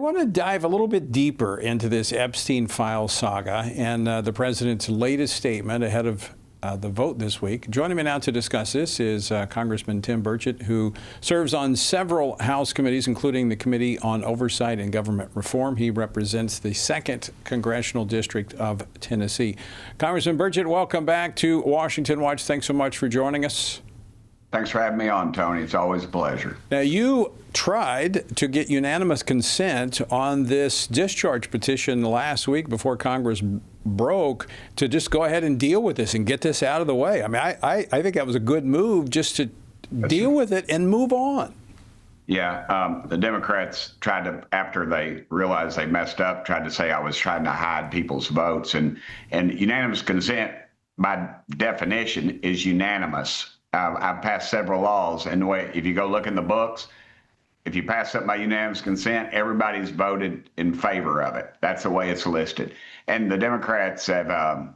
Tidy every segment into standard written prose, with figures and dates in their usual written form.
want to dive a little bit deeper into this Epstein file saga and the president's latest statement ahead of the vote this week. Joining me now to discuss this is Congressman Tim Burchett, who serves on several House committees, including the Committee on Oversight and Government Reform. He represents the 2nd Congressional District of Tennessee. Congressman Burchett, welcome back to Washington Watch. Thanks so much for joining us. Thanks for having me on, Tony. It's always a pleasure. Now, you tried to get unanimous consent on this discharge petition last week before Congress broke to just go ahead and deal with this and get this out of the way. I mean, I think that was a good move, just to deal with it and move on. Yeah, the Democrats tried to, after they realized they messed up, tried to say I was trying to hide people's votes. And unanimous consent, by definition, is unanimous. I've passed several laws, and if you go look in the books, if you pass something by unanimous consent, everybody's voted in favor of it. That's the way it's listed. And the Democrats have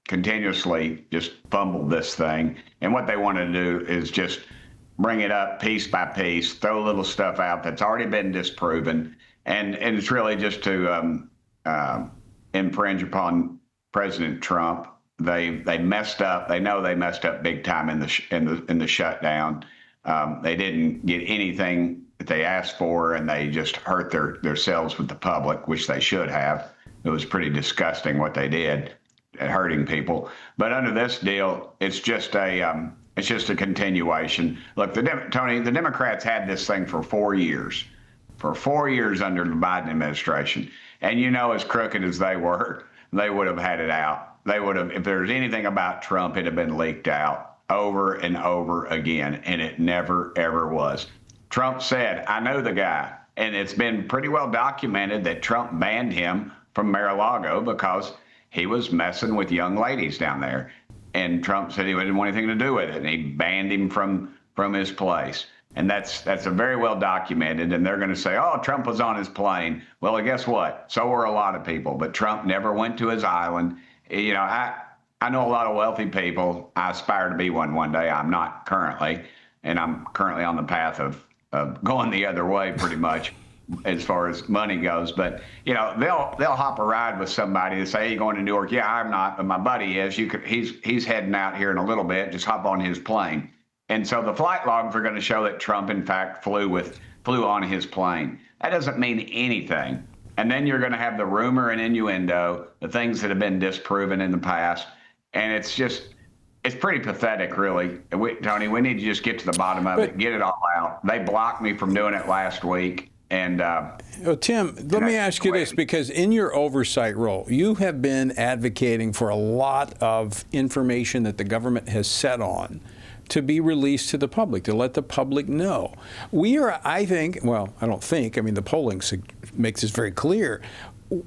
continuously just fumbled this thing. And what they want to do is just bring it up piece by piece, throw little stuff out that's already been disproven. And it's really just to infringe upon President Trump. They messed up. They know they messed up big time in the shutdown. They didn't get anything that they asked for, and they just hurt themselves with the public, which they should have. It was pretty disgusting what they did at hurting people. But under this deal, it's just a continuation. Look, Tony, the Democrats had this thing for 4 years. For 4 years under the Biden administration, and as crooked as they were, they would have had it out. They would have, if there was anything about Trump, it had been leaked out over and over again, and it never, ever was. Trump said, I know the guy, and it's been pretty well documented that Trump banned him from Mar-a-Lago because he was messing with young ladies down there. And Trump said he didn't want anything to do with it, and he banned him from his place. And that's a very well documented, and they're going to say, oh, Trump was on his plane. Well, guess what? So were a lot of people, but Trump never went to his island. I know a lot of wealthy people. I aspire to be one day. I'm not currently, and I'm currently on the path of going the other way pretty much as far as money goes. But, they'll hop a ride with somebody and say, hey, you going to New York? Yeah, I'm not, but my buddy is. He's heading out here in a little bit. Just hop on his plane. And so the flight logs are going to show that Trump, in fact, flew on his plane. That doesn't mean anything. And then you're going to have the rumor and innuendo, the things that have been disproven in the past. And it's pretty pathetic, really. Tony, we need to just get to the bottom of it, get it all out. They blocked me from doing it last week. And Tim, let me ask you this, because in your oversight role, you have been advocating for a lot of information that the government has set on to be released to the public, to let the public know. We are, I think, well, I don't think, I mean, the polling makes this very clear.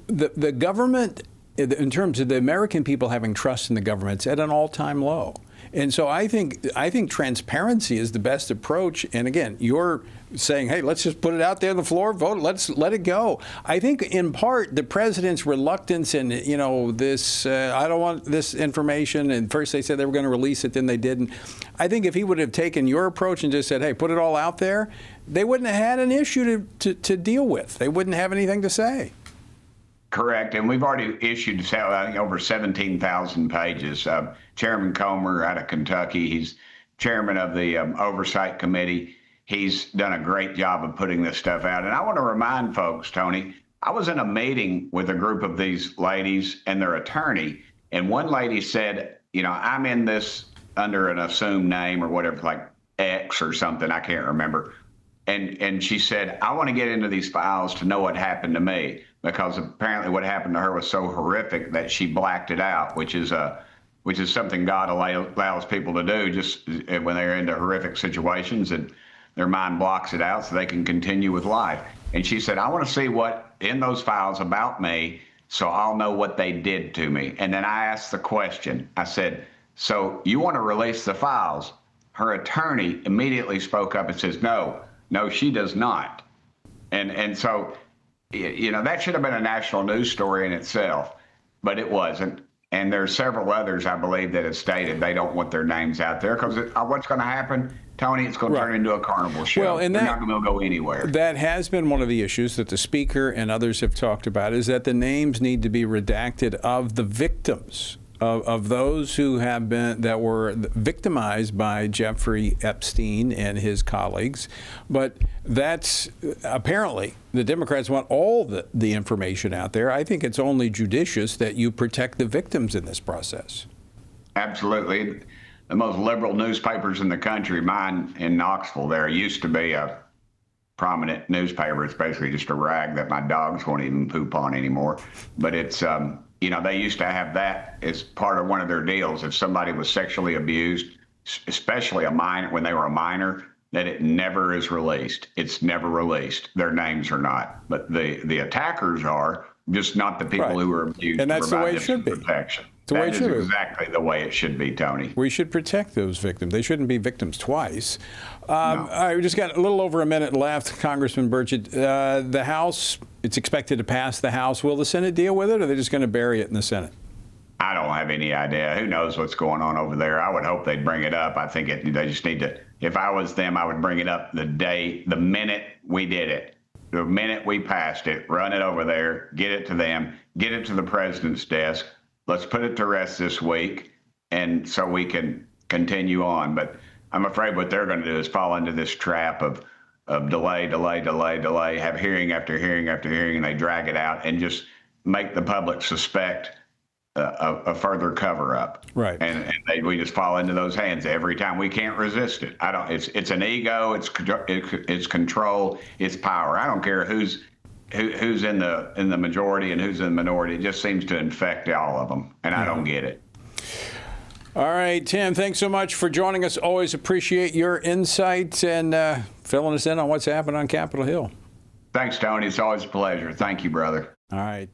The government, in terms of the American people having trust in the government, it's at an all-time low. And so I think transparency is the best approach. And again, you're saying, hey, let's just put it out there on the floor, vote, let's let it go. I think in part the president's reluctance and, this, I don't want this information. And first they said they were going to release it, then they didn't. I think if he would have taken your approach and just said, hey, put it all out there, they wouldn't have had an issue to deal with. They wouldn't have anything to say. Correct, and we've already issued, I think, over 17,000 pages. Chairman Comer out of Kentucky, he's chairman of the Oversight Committee. He's done a great job of putting this stuff out. And I want to remind folks, Tony, I was in a meeting with a group of these ladies and their attorney, and one lady said, I'm in this under an assumed name or whatever, like X or something, I can't remember. And she said, I want to get into these files to know what happened to me, because apparently what happened to her was so horrific that she blacked it out, which is something God allows people to do just when they're into horrific situations, and their mind blocks it out so they can continue with life. And she said, I want to see what in those files about me so I'll know what they did to me. And then I asked the question, I said, so you want to release the files? Her attorney immediately spoke up and says, no, she does not. And so, that should have been a national news story in itself, but it wasn't. And there are several others, I believe, that have stated they don't want their names out there because what's going to happen, Tony? It's going to turn into a carnival show. Well, and they're not going to go anywhere. That has been one of the issues that the Speaker and others have talked about, is that the names need to be redacted of the victims, of those who have been, that were victimized by Jeffrey Epstein and his colleagues. But that's apparently the Democrats want all the information out there. I think it's only judicious that you protect the victims in this process. Absolutely. The most liberal newspapers in the country, mine in Knoxville, there used to be a prominent newspaper. It's basically just a rag that my dogs won't even poop on anymore. But it's, they used to have that as part of one of their deals. If somebody was sexually abused, especially a minor, when they were a minor, that it never is released. It's never released. Their names are not. But the attackers are, just not the people who were abused. And that's the way it should be. Protection. That is exactly the way it should be, Tony. We should protect those victims. They shouldn't be victims twice. No. All right, we just got a little over a minute left. Congressman Burchett, the House, it's expected to pass the House. Will the Senate deal with it, or are they just going to bury it in the Senate? I don't have any idea. Who knows what's going on over there? I would hope they'd bring it up. I think they just need to. If I was them, I would bring it up the minute we did it. The minute we passed it, run it over there, get it to them, get it to the president's desk. Let's put it to rest this week, and so we can continue on. But I'm afraid what they're going to do is fall into this trap of delay, have hearing after hearing after hearing, and they drag it out and just make the public suspect a further cover-up. Right. And we just fall into those hands every time. We can't resist it. It's an ego. It's control. It's power. I don't care who's in the majority and who's in the minority. It just seems to infect all of them, and I don't get it. All right, Tim, thanks so much for joining us. Always appreciate your insights and filling us in on what's happened on Capitol Hill. Thanks, Tony. It's always a pleasure. Thank you, brother. All right.